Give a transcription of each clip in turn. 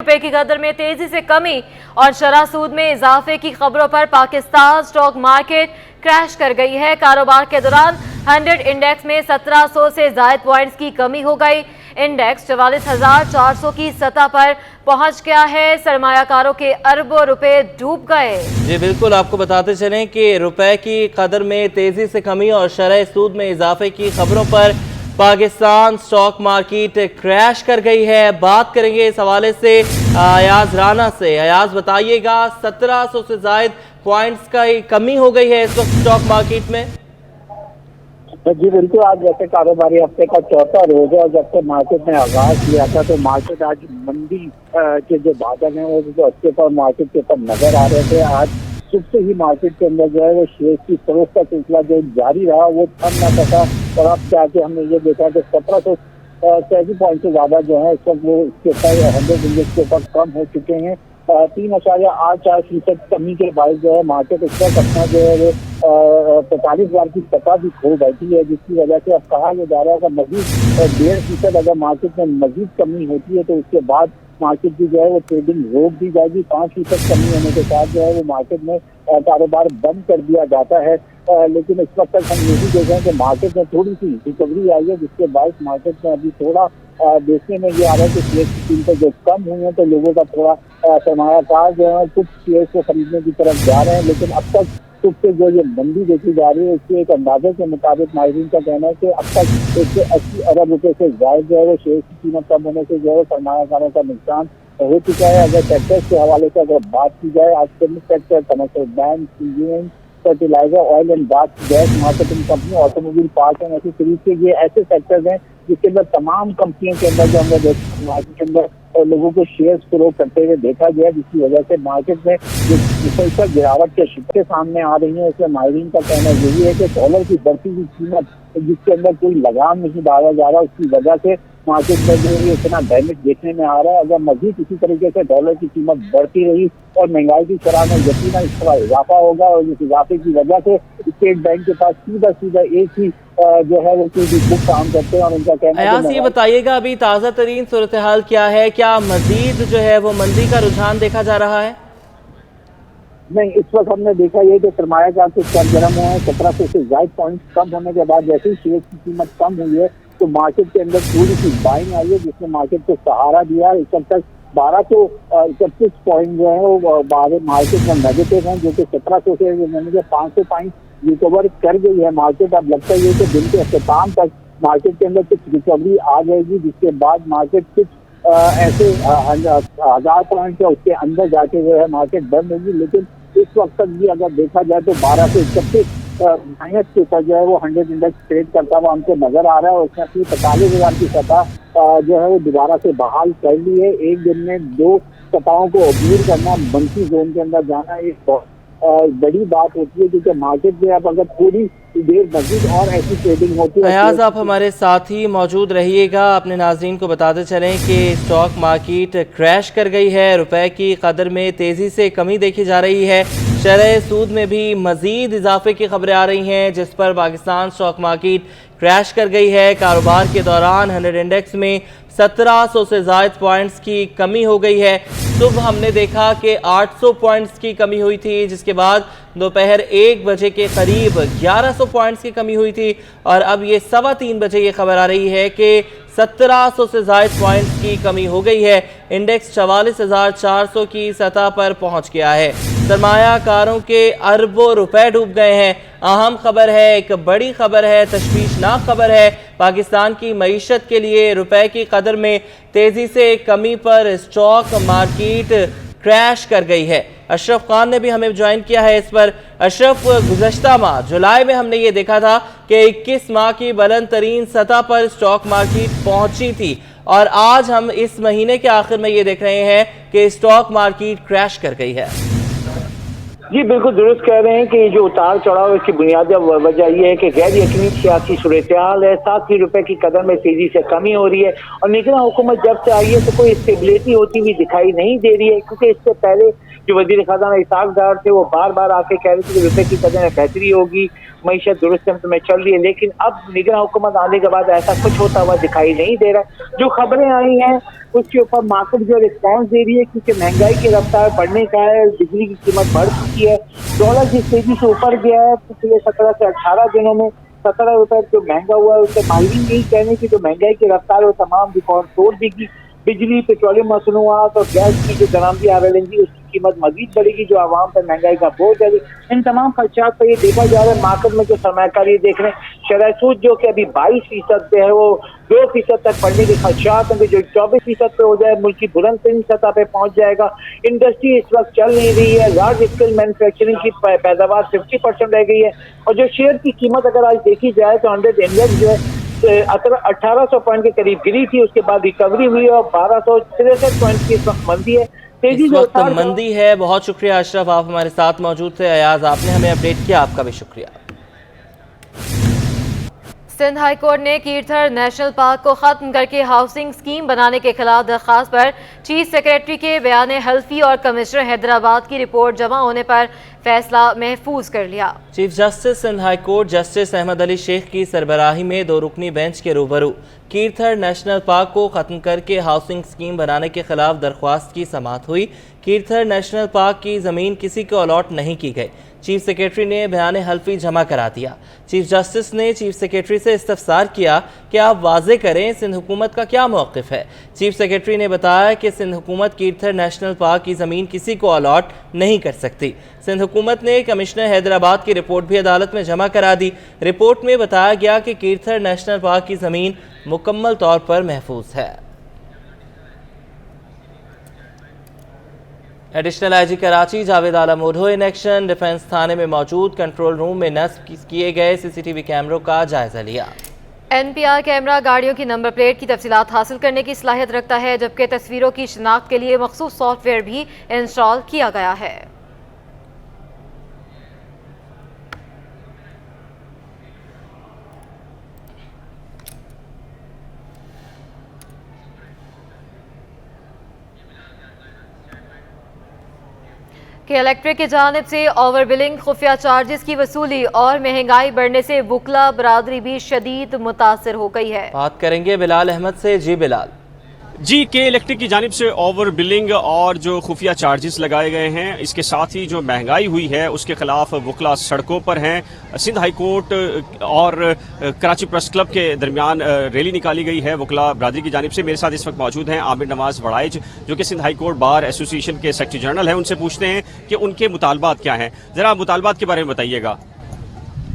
रुपए की कदर में तेजी से कमी और शरह सूद में इजाफे की खबरों पर पाकिस्तान स्टॉक मार्केट क्रैश कर गई है। कारोबार के दौरान 100 इंडेक्स में 1700 से जायद पॉइंट्स की कमी हो गई। इंडेक्स 44,400 की सतह पर पहुंच गया है। सरमायाकारों के अरबों रुपए डूब गए। जी बिल्कुल, आपको बताते चलें कि रुपए की कदर में तेजी से कमी और शरह सूद में इजाफे की खबरों पर पाकिस्तान स्टॉक मार्केट क्रैश कर गई है। बात करेंगे इस हवाले से अयाज राना से। अयाज बताइएगा, 1700 से जायद पॉइंट्स का कमी हो गई है इस वक्त स्टॉक मार्केट में। जी बिल्कुल, आज जैसे कारोबारी हफ्ते का चौथा रोज है और जब से मार्केट ने आगाज किया था तो मार्केट आज मंदी के जो बादल हैं वो जो अच्छे पर मार्केट के ऊपर नजर आ रहे थे। आज सुबह से ही मार्केट के अंदर जो है वो शेयर की फरोख्त का सिलसिला जो जारी रहा वो थम ना सका और अब जाके हमने ये देखा कि 1780 पॉइंट से ज्यादा जो है इस वक्त वो इसके ऊपर 100 इंडेक्स के ऊपर कम हो चुके हैं। 3.84% कमी के बाद जो है मार्केट इस वक्त अपना जो है वो 45,000 की सतह भी खो बैठी है, जिसकी वजह से अब कहा यह जा रहा है कि मजीद 1.5% अगर मार्केट में मजीद कमी होती है तो उसके बाद मार्केट की जो है वो ट्रेडिंग रोक दी जाएगी। 5% कमी होने के साथ जो है वो मार्केट में कारोबार बंद कर दिया जाता है। लेकिन इस वक्त तक हम ये भी देख रहे हैं कि मार्केट में थोड़ी सी रिकवरी आई है, जिसके बाद मार्केट में अभी थोड़ा देखने में ये आ रहा है कि शेयर की कीमतें जो कम हुई हैं तो लोगों का थोड़ा सरमायाकार जो है कुछ शेयर को खरीदने की तरफ जा रहे हैं। लेकिन अब तक से जो ये मंदी देखी जा रही है उसके एक अंदाजे के मुताबिक माहिरीन का कहना है कि अब तक 180 अरब रुपए से ज्यादा जो है वो शेयर की कीमत कम होने से जो है सरमायाकारों का नुकसान हो चुका है। अगर सेक्टर्स के हवाले से अगर बात की जाए, आज के sector commercial bank, engineering, fertiliser, oil and gas marketing company, automobile part and accessories के ये ऐसे सेक्टर्स हैं जिसके अंदर तमाम कंपनियों के अंदर जो हमने मार्केट के अंदर लोगों को शेयर्स फ्लो करते हुए देखा गया, जिसकी वजह से मार्केट में जो मुसलसल गिरावट के शिक्के सामने आ रही है। इसमें माहिरीन का कहना यही है कि डॉलर की बढ़ती हुई कीमत जिसके अंदर कोई लगाम नहीं डाला जा रहा, उसकी वजह से मार्केट में जो है इतना डैमेज देखने में आ रहा है। अगर मजीद इसी तरीके से डॉलर की कीमत बढ़ती रही और महंगाई की शरह में यकीनन इसका इजाफा होगा और इस इजाफे की वजह से स्टेट बैंक के पास सीधा एक ही जो है वो बुक काम करते हैं और उनका कहना है। ये बताइएगा, अभी ताज़ा तरीन सूरत हाल क्या है? क्या मजीद जो है वो मंदी का रुझान देखा जा रहा है? नहीं, इस वक्त हमने देखा ये कि सरमायाकार कुछ सरगर्म हुए हैं। 1700 से ज्यादा पॉइंट कम होने के बाद जैसे ही शेयर की कीमत कम हुई है तो मार्केट के अंदर थोड़ी सी बाइंग आई है, जिसने मार्केट को सहारा दिया। इस वक्त तक 1231 पॉइंट जो है वो मार्केट में नेगेटिव हैं, जो कि 1700 से 500 पॉइंट रिकवर कर गई है मार्केट। अब लगता है कि दिन के अख्ताम तक मार्केट के अंदर कुछ रिकवरी आ जाएगी, जिसके बाद मार्केट कुछ ऐसे 1000 पॉइंट या उसके अंदर जाके जो है मार्केट बंद होगी। लेकिन इस वक्त तक भी अगर देखा जाए तो 1231 माइनस के ऊपर जो है वो 100 इंडेक्स ट्रेड करता हुआ हमको नजर आ रहा है और उसने अपनी 45,000 की सतह जो है वो दोबारा से बहाल कर ली है। एक दिन में 2 सतहों को अबूर करना, मंथली जोन के अंदर जाना एक बहुत बड़ी बात होती है, क्योंकि मार्केट में अब अगर थोड़ी देर मजीद और ऐसी ट्रेडिंग होती है। अयाज, आप हमारे साथ ही मौजूद रहिएगा। अपने नाजरीन को बताते चलें कि स्टॉक मार्केट क्रैश कर गई है, रुपए की कदर में तेजी से कमी देखी जा रही है, शरह सूद में भी मजीद इजाफे की खबरें आ रही हैं, जिस पर पाकिस्तान स्टॉक मार्केट क्रैश कर गई है। कारोबार के दौरान 100 इंडेक्स में 1700 से ज्यादा पॉइंट्स की कमी हो गई है। सुबह हमने देखा कि 800 पॉइंट्स की कमी हुई थी, जिसके बाद दोपहर 1 बजे के करीब 1100 पॉइंट्स की कमी हुई थी और अब ये 3:15 बजे ये खबर आ रही है कि 1700 से ज्यादा पॉइंट्स की कमी हो गई है। इंडेक्स 44,400 की सतह पर पहुंच गया है। सरमायाकारों के अरबों रुपए डूब गए हैं। अहम खबर है, एक बड़ी खबर है, तशवीशनाक खबर है। पाकिस्तान की मईशत के लिए रुपए की कदर में तेजी से कमी पर स्टॉक मार्केट क्रैश कर गई है। अशरफ खान ने भी हमें ज्वाइन किया है इस पर। अशरफ, गुज़श्ता माह जुलाई में हमने ये देखा था कि 21 माह की बुलंद तरीन सतह पर स्टॉक मार्केट पहुंची थी और आज हम इस महीने के आखिर में ये देख रहे हैं कि स्टॉक मार्केट क्रैश कर गई है। जी बिल्कुल दुरुस्त कह रहे हैं कि ये जो उतार चढ़ाव इसकी बुनियादी वजह यह है कि गैर यकीनी सियासी सूरत हाल है, साथ ही रुपए की कदर में तेजी से कमी हो रही है और निगरान हुकूमत जब से आई है तो कोई स्टेबिलिटी होती हुई दिखाई नहीं दे रही है, क्योंकि इससे पहले जो वजीर खजाना इसाक डार थे वो बार बार आके कह रहे थे कि रुपए की कदर में बेहतरी होगी, मईशत दुरुस्त में चल रही है, लेकिन अब निगरान हुकूमत आने के बाद ऐसा कुछ होता हुआ दिखाई नहीं दे रहा। जो खबरें आई हैं उसके ऊपर मार्केट जो रिस्पॉन्स दे रही है, क्योंकि महंगाई की रफ्तार बढ़ने का है, बिजली की कीमत बढ़ चुकी है, डॉलर जिस तेजी से ऊपर गया है पिछले 17 से 18 दिनों में 17 रुपए जो महंगा हुआ है, उससे माहिरीन यही कहने की जो महंगाई की रफ्तार है वो तमाम रिकॉर्ड तोड़ देगी। बिजली, पेट्रोलियम मसनूआत और गैस की जो दरामदी आ रही है उसकी कीमत मजीद बढ़ेगी, जो आवाम पर महंगाई का बोझ है। इन तमाम खर्चात पर ये देखा जा रहा है मार्केट में जो सरमायाकारी देख रहे हैं, शरह सूद जो कि अभी 22% पे है वो 2% तक बढ़ने के खर्चात होंगे, जो 24% पे हो जाए मुल्क की बुलंद तरीन सतह पे पहुंच जाएगा। इंडस्ट्री इस वक्त चल नहीं रही है, लार्ज स्केल मैन्युफैक्चरिंग की पैदावार 50% रह गई है, और जो शेयर की कीमत अगर आज देखी जाए तो 100 इंडेक्स जो है 1800 पॉइंट के करीब गिरी थी, उसके बाद रिकवरी हुई और 1263 पॉइंट की इस वक्त मंदी है। इस वक्त मंदी है। बहुत शुक्रिया अशरफ, आप हमारे साथ मौजूद थे। अयाज, आपने हमें अपडेट किया, आपका भी शुक्रिया। सिंध हाई कोर्ट ने कीर्थर नेशनल पार्क को खत्म करके हाउसिंग स्कीम बनाने के खिलाफ दरखास्त पर चीफ सेक्रेटरी के बयान हल्फी और कमिश्नर हैदराबाद की रिपोर्ट जमा होने पर फैसला महफूज कर लिया। Chief justice Sindh high court justice Ahmed Ali Shaikh की सरबराही में 2 रुकनी बेंच के रूबरू कीर्थर नेशनल पार्क को खत्म करके हाउसिंग स्कीम बनाने के खिलाफ दरख्वास्त की समाअत हुई। कीर्थर नेशनल पार्क की ज़मीन किसी को अलॉट नहीं की गई। चीफ सेक्रेटरी ने बयान हल्फी जमा करा दिया। चीफ जस्टिस ने चीफ सेक्रेटरी से इस्तफसार किया कि आप वाजे करें सिंध हुकूमत का क्या मौक़िफ़ है। चीफ सेक्रेटरी ने बताया कि सिंध हुकूमत कीर्थर नेशनल पार्क की ज़मीन किसी को अलॉट नहीं कर सकती। सिंध हुकूमत ने कमिश्नर हैदराबाद की रिपोर्ट भी अदालत में जमा करा दी। रिपोर्ट में बताया गया कि कीर्थर नेशनल पार्क की ज़मीन मुकम्मल तौर पर महफूज है। एडिशनल आईजी कराची जावेद आलम उर्हो इन एक्शन डिफेंस थाने में मौजूद कंट्रोल रूम में नस्ब किए गए सीसीटीवी कैमरों का जायजा लिया। NPR कैमरा गाड़ियों की नंबर प्लेट की तफसीलात हासिल करने की सलाहियत रखता है, जबकि तस्वीरों की शिनाख्त के लिए मखसूस सॉफ्टवेयर भी इंस्टॉल किया गया है। कि इलेक्ट्रिक की जानिब से ओवर बिलिंग, खुफिया चार्जेस की वसूली और महंगाई बढ़ने से वकला बरादरी भी शदीद मुतासर हो गई है। बात करेंगे बिलाल अहमद से। जी बिलाल। जी, के इलेक्ट्रिक की जानिब से ओवर बिलिंग और जो खुफिया चार्जेस लगाए गए हैं, इसके साथ ही जो महंगाई हुई है उसके खिलाफ वकला सड़कों पर हैं। सिंध हाई कोर्ट और कराची प्रेस क्लब के दरमियान रैली निकाली गई है वकला बरादरी की जानिब से। मेरे साथ इस वक्त मौजूद हैं आमिर नवाज वड़ाइज, जो कि Sindh high court bar association के सेक्रेटरी जनरल हैं। उनसे पूछते हैं कि उनके मुतालबात क्या हैं। ज़रा मुतालबात के बारे में बताइएगा।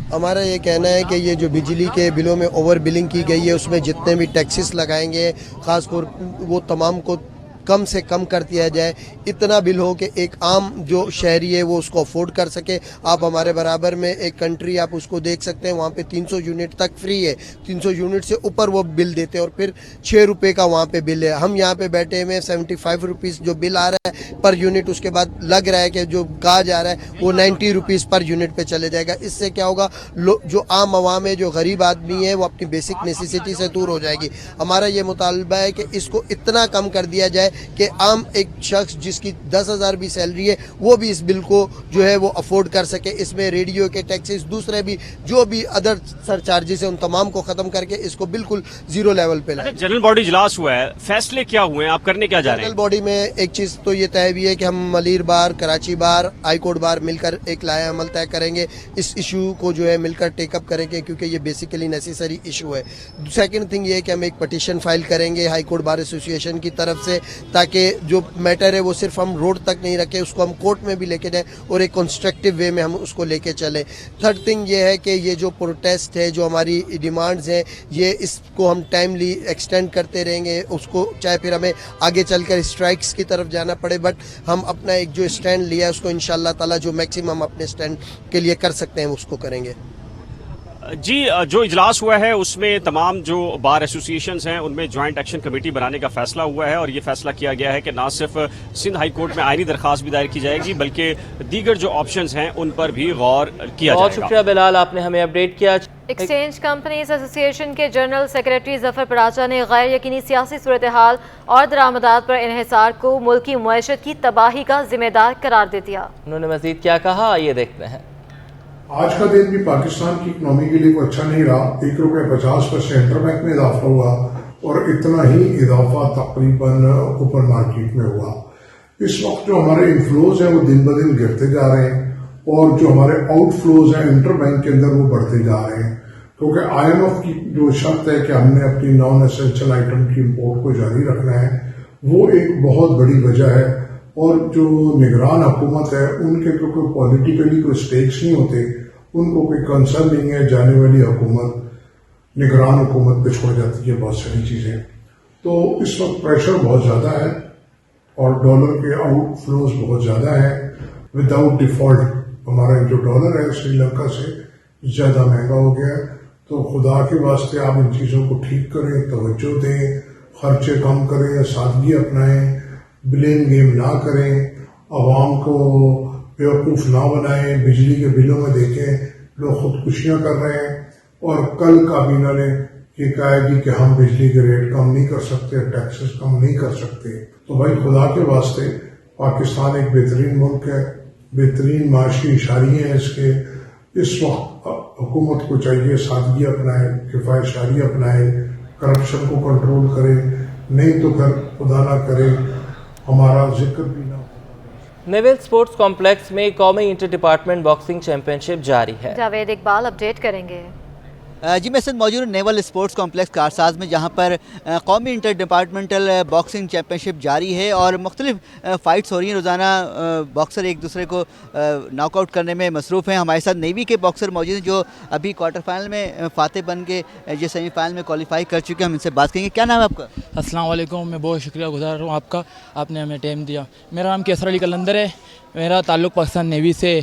हमारा ये कहना है कि ये जो बिजली के बिलों में ओवर बिलिंग की गई है उसमें जितने भी टैक्सेस लगाएंगे खासतौर वो तमाम को कम से कम कर दिया जाए। इतना बिल हो कि एक आम जो शहरी है वो उसको अफोर्ड कर सके। आप हमारे बराबर में एक कंट्री आप उसको देख सकते हैं, वहाँ पे 300 यूनिट तक फ्री है, 300 यूनिट से ऊपर वो बिल देते हैं और फिर 6 रुपये का वहाँ पे बिल है। हम यहाँ पे बैठे हुए 75 रुपीज़ जो बिल आ रहा है पर यूनिट, उसके बाद लग रहा है कि जो कहा जा रहा है वो 90 रुपीज़ पर यूनिट पे चले जाएगा। इससे क्या होगा, जो आम आवाम है, जो गरीब आदमी है, वो अपनी बेसिक नेसेसिटी से दूर हो जाएगी। हमारा ये मुतालबा है कि इसको इतना कम कर दिया जाए कि आम एक शख्स जिसकी 10,000 भी सैलरी है वो भी इस बिल को जो है वो अफोर्ड कर सके। इसमें रेडियो के टैक्सेस, दूसरे भी जो भी अदर सरचार्जेस है, उन तमाम को खत्म करके इसको बिल्कुल जीरो लेवल पे लाए। जनरल बॉडी इजलास हुआ है, फैसले क्या हुए हैं, आप करने क्या जा रहे हैं? जनरल बॉडी में एक चीज तो ये तय भी है कि हम मलीर बार, कराची बार, हाई कोर्ट बार मिलकर एक लाया अमल तय करेंगे। इस इशू को जो है मिलकर टेकअप करेंगे क्योंकि ये बेसिकली नेसेसरी इशू है। सेकंड थिंग ये है कि हम एक पटिशन फाइल करेंगे हाई कोर्ट बार एसोसिएशन की तरफ से, ताकि जो मैटर है वो सिर्फ हम रोड तक नहीं रखें, उसको हम कोर्ट में भी लेके जाएं और एक कंस्ट्रक्टिव वे में हम उसको लेके चलें। थर्ड थिंग ये है कि ये जो प्रोटेस्ट है, जो हमारी डिमांड्स हैं, ये इसको हम टाइमली एक्सटेंड करते रहेंगे, उसको चाहे फिर हमें आगे चलकर स्ट्राइक्स की तरफ जाना पड़े, बट हम अपना एक जो स्टैंड लिया है उसको इंशाल्लाह ताला जो मैक्सिमम अपने स्टैंड के लिए कर सकते हैं उसको करेंगे। जी, जो इजलास हुआ है उसमें तमाम जो बार एसोसिएशंस हैं उनमें जॉइंट एक्शन कमेटी बनाने का फैसला हुआ है और ये फैसला किया गया है कि ना सिर्फ सिंध हाई कोर्ट में आईनी दरखास्त भी दायर की जाएगी बल्कि दीगर जो ऑप्शंस हैं उन पर भी गौर किया जाएगा। बहुत शुक्रिया बिलाल, आपने हमें अपडेट किया। एक्सचेंज कंपनीज एसोसिएशन के जनरल सेक्रेटरी जफर पराचा ने गैर यकीनी सियासी सूरत हाल और दरामदात पर इन्हिसार को मुल्की मुआशत की तबाही का जिम्मेदार करार दे दिया। उन्होंने मजीद क्या कहा, आइए देखते हैं। आज का दिन भी पाकिस्तान की इकोनॉमी के लिए कोई अच्छा नहीं रहा। ₹1.50 इंटरबैंक में इजाफा हुआ और इतना ही इजाफा तकरीबन ओपन मार्केट में हुआ। इस वक्त जो हमारे इनफ्लोज हैं वो दिन ब दिन गिरते जा रहे हैं और जो हमारे आउटफ्लोज हैं इंटरबैंक के अंदर वो बढ़ते जा रहे हैं, क्योंकि IMF की जो शर्त है कि हमने अपनी नॉन एसेंशियल आइटम की इम्पोर्ट को जारी रखना है, वो एक बहुत बड़ी वजह है। और जो निगरान हुकूमत है उनके क्योंकि पॉलिटिकली कोई स्टेक्स नहीं होते, उनको कोई कंसर्न नहीं है, जाने वाली हुकूमत निगरान हुकूमत पे छोड़ जाती है बहुत सारी चीजें। तो इस वक्त प्रेशर बहुत ज्यादा है और डॉलर के आउटफ्लोज बहुत ज्यादा है। विदाउट डिफॉल्ट हमारा जो डॉलर है श्रीलंका से ज्यादा महंगा हो गया है। तो खुदा के वास्ते आप इन चीजों को ठीक करें, तवज्जो दें, खर्चे कम करें, सादगी अपनाएं, ब्लेम गेम ना करें, आवाम को बेवकूफ ना बनाएं। बिजली के बिलों में देखें लोग खुदकुशियां कर रहे हैं और कल काबीना ने ये कहा है कि हम बिजली के रेट कम नहीं कर सकते, टैक्सेस कम नहीं कर सकते। तो भाई खुदा के वास्ते पाकिस्तान एक बेहतरीन मुल्क है, बेहतरीन माशी इशारियाँ हैं इसके। इस वक्त हुकूमत को चाहिए सादगी अपनाए, किफायतशारी अपनाए, करप्शन को कंट्रोल करे, नहीं तो फिर खुदा ना करे हमारा जिक्र भी ना। नेवल स्पोर्ट्स कॉम्प्लेक्स में कौमी इंटर डिपार्टमेंट बॉक्सिंग चैंपियनशिप जारी है। जावेद इकबाल अपडेट करेंगे। जी मैं इस मौजूद नेवल स्पोर्ट्स कॉम्प्लेक्स कारसाज में, जहाँ पर कौमी इंटर डिपार्टमेंटल बॉक्सिंग चैम्पियनशिप जारी है और मुख्तलिफ फ़ाइट्स हो रही हैं। रोज़ाना बॉक्सर एक दूसरे को नॉकआउट करने में मसरूफ़ हैं। हमारे साथ नेवी के बॉक्सर मौजूद हैं जो अभी क्वार्टर फाइनल में फ़ातेह बन के ये सेमीफाइनल में क्वालिफाई कर चुके हैं। हम इनसे बात करेंगे। क्या नाम है आपका? अस्सलाम वालेकुम, मैं बहुत शुक्रिया गुजार हूँ आपका, आपने हमें टाइम दिया। मेरा नाम केसर अली कलंदर है, मेरा ताल्लुक़ पाकिस्तान नेवी से।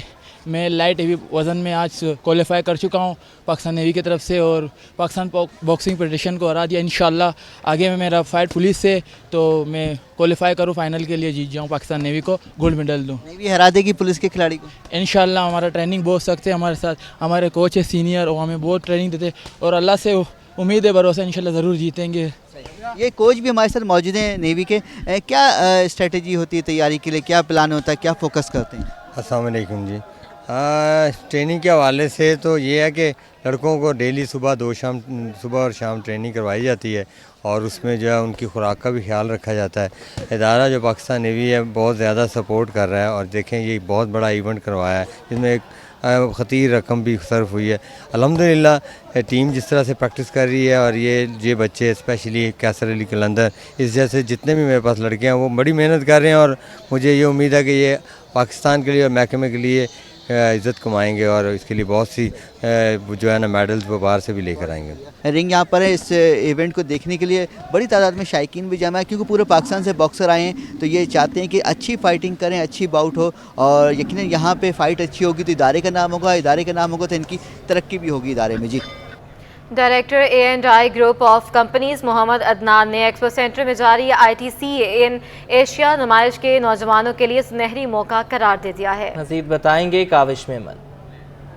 मैं लाइट हेवी वज़न में आज क्वालिफाई कर चुका हूँ पाकिस्तान नेवी की तरफ से और पाकिस्तान बॉक्सिंग फेडरेशन को हरा दिया। इंशाल्लाह आगे में मेरा फाइट पुलिस से, तो मैं क्वालिफाई करूँ फाइनल के लिए, जीत जाऊँ, पाकिस्तान नेवी को गोल्ड मेडल दूँ। नेवी हरा देगी पुलिस के खिलाड़ी को इंशाल्लाह। हमारा ट्रेनिंग बहुत सख्त है, हमारे साथ हमारे कोच है सीनियर, और हमें बहुत ट्रेनिंग देते और अल्लाह से उम्मीद है, भरोसा, इंशाल्लाह ज़रूर जीतेंगे। ये कोच भी हमारे साथ मौजूद हैं नेवी के। क्या स्ट्रेटजी होती है तैयारी के लिए, क्या प्लान होता है, क्या फोकस करते हैं? अस्सलाम वालेकुम जी। ट्रेनिंग के हवाले से तो ये है कि लड़कों को डेली सुबह और शाम ट्रेनिंग करवाई जाती है और उसमें जो है उनकी खुराक का भी ख्याल रखा जाता है। इदारा जो पाकिस्तान नेवी है बहुत ज़्यादा सपोर्ट कर रहा है और देखें ये बहुत बड़ा इवेंट करवाया है जिसमें एक ख़तीर रकम भी सर्फ हुई है। अल्हम्दुलिल्लाह टीम जिस तरह से प्रैक्टिस कर रही है और ये बच्चे स्पेशली कैसर अली कलंदर इस जैसे जितने भी मेरे पास लड़के हैं वो बड़ी मेहनत कर रहे हैं और मुझे ये उम्मीद है कि ये पाकिस्तान के लिए और महकमे के लिए इज़्ज़त कमाएंगे और इसके लिए बहुत सी जो है ना मेडल्स वो बाहर से भी लेकर आएंगे। रिंग यहाँ पर है, इस इवेंट को देखने के लिए बड़ी तादाद में शायकीन भी जमा है क्योंकि पूरे पाकिस्तान से बॉक्सर आए हैं, तो ये चाहते हैं कि अच्छी फाइटिंग करें, अच्छी बाउट हो और यकीनन यहाँ पे फ़ाइट अच्छी होगी तो इदारे का नाम होगा, इदारे का नाम होगा तो इनकी तरक्की भी होगी इदारे में। जी director A&I group of companies Mohammad Adnan ने एक्सपो सेंटर में जारी ITC इन एशिया नुमाइश के नौजवानों के लिए सुनहरी मौका करार दे दिया है। मज़ीद बताएंगे काविश मेमन।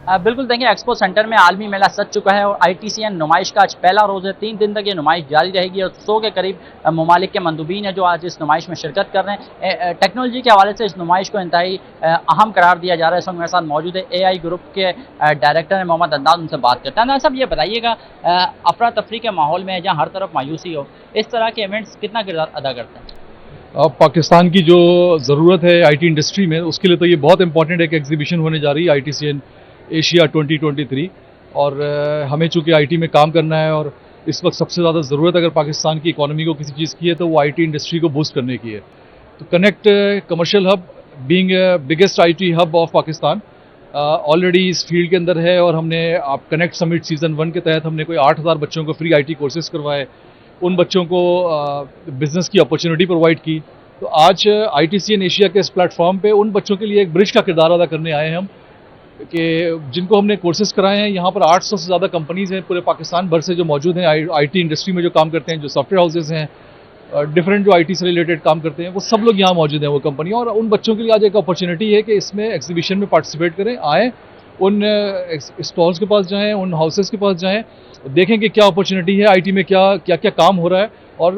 बिल्कुल, देखेंगे एक्सपो सेंटर में आलमी मेला सज चुका है और ITCN नुमाइश का आज पहला रोज़ है। 3 दिन तक ये नुमाइश जारी रहेगी और 100 के करीब ममालिक के मंदूबीन हैं जो आज इस नुमाइश में शिरकत कर रहे हैं। टेक्नोलॉजी के हवाले से इस नुमाइश को इंतहाई अहम करार दिया जा रहा है। इस वक्त मेरे साथ मौजूद है AI ग्रुप के डायरेक्टर हैं मोहम्मद अदनान, उनसे बात करते हैं। साहब ये बताइएगा, अफरा तफरी के माहौल में जहाँ हर तरफ मायूसी हो, इस तरह के इवेंट्स कितना किरदार अदा करते हैं? अब पाकिस्तान की जो ज़रूरत है IT इंडस्ट्री में, उसके लिए तो ये बहुत इंपॉर्टेंट एक एग्जीबिशन होने जा रही है ITCN एशिया 2023। और हमें चूँकि IT में काम करना है और इस वक्त सबसे ज़्यादा ज़रूरत अगर पाकिस्तान की इकोनॉमी को किसी चीज़ की है तो वो IT इंडस्ट्री को बूस्ट करने की है। तो connect commercial hub being biggest IT hub of Pakistan already इस फील्ड के अंदर है और हमने आप कनेक्ट समिट सीज़न 1 के तहत हमने कोई 8000 बच्चों को फ्री IT कोर्सेज करवाए, उन बच्चों को बिज़नेस की अपॉर्चुनिटी प्रोवाइड की। तो आज ITCN एशिया के इस प्लेटफॉर्म पे उन बच्चों के लिए एक ब्रिज का किरदार अदा करने आए हैं हम कि जिनको हमने कोर्सेज कराए हैं। यहाँ पर 800 से ज़्यादा कंपनीज़ हैं पूरे पाकिस्तान भर से जो मौजूद हैं, IT इंडस्ट्री में जो काम करते हैं, जो सॉफ्टवेयर हाउसेज हैं, डिफरेंट जो IT से रिलेटेड काम करते हैं, वो सब लोग यहाँ मौजूद हैं वो कंपनी। और उन बच्चों के लिए आज एक अपॉर्चुनिटी है कि इसमें एग्जीबिशन में पार्टिसिपेट करें, आएँ उन स्टॉल्स के पास जाएं, उन हाउसेस के पास जाएं, देखें कि क्या अपॉर्चुनिटी है आईटी में, क्या क्या क्या काम हो रहा है और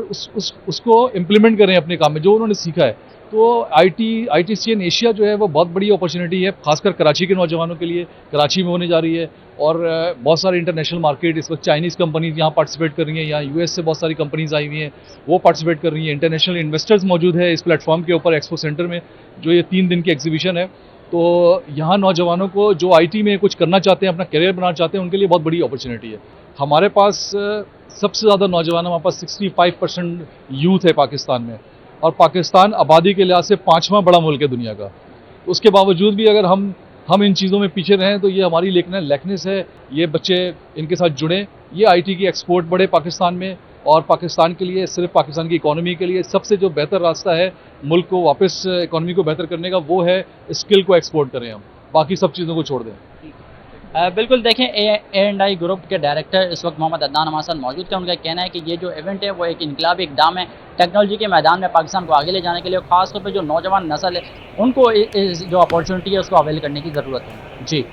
उसको इम्प्लीमेंट करें अपने काम में जो उन्होंने सीखा है। तो ITCN एशिया जो है वो बहुत बड़ी अपॉर्चुनिटी है, खासकर कराची के नौजवानों के लिए। कराची में होने जा रही है और बहुत सारे इंटरनेशनल मार्केट, इस वक्त चाइनीज़ कंपनीज यहाँ पार्टिसिपेट कर रही हैं, यहाँ US से बहुत सारी कंपनीज आई हुई हैं, वो पार्टिसिपेट कर रही हैं। इंटरनेशनल इन्वेस्टर्स मौजूद है इस प्लेटफॉर्म के ऊपर, एक्सपो सेंटर में, जो ये 3 दिन की एग्जीबिशन है। तो यहाँ नौजवानों को जो IT में कुछ करना चाहते हैं, अपना करियर बनाना चाहते हैं, उनके लिए बहुत बड़ी अपॉर्चुनिटी है। हमारे पास सबसे ज़्यादा नौजवान, हमारे पास 65% यूथ है पाकिस्तान में, और पाकिस्तान आबादी के लिहाज से 5वां बड़ा मुल्क है दुनिया का। उसके बावजूद भी अगर हम इन चीज़ों में पीछे रहें तो ये हमारी लेकनेस है। ये बच्चे इनके साथ जुड़ें, ये IT की एक्सपोर्ट बढ़े पाकिस्तान में, और पाकिस्तान के लिए, सिर्फ पाकिस्तान की इकॉनमी के लिए सबसे जो बेहतर रास्ता है मुल्क को वापस इकॉनमी को बेहतर करने का, वो है स्किल को एक्सपोर्ट करें हम, बाकी सब चीज़ों को छोड़ दें। बिल्कुल, देखें A&I ग्रुप के डायरेक्टर इस वक्त मोहम्मद अदनान हसन मौजूद हैं। उनका कहना है कि ये जो इवेंट है वो एक इनकलाबी इकदाम है टेक्नोलॉजी के मैदान में पाकिस्तान को आगे ले जाने के लिए, खासतौर पर जो नौजवान नस्ल है उनको जो अपॉर्चुनिटी है उसको अवेल करने की ज़रूरत है। जी।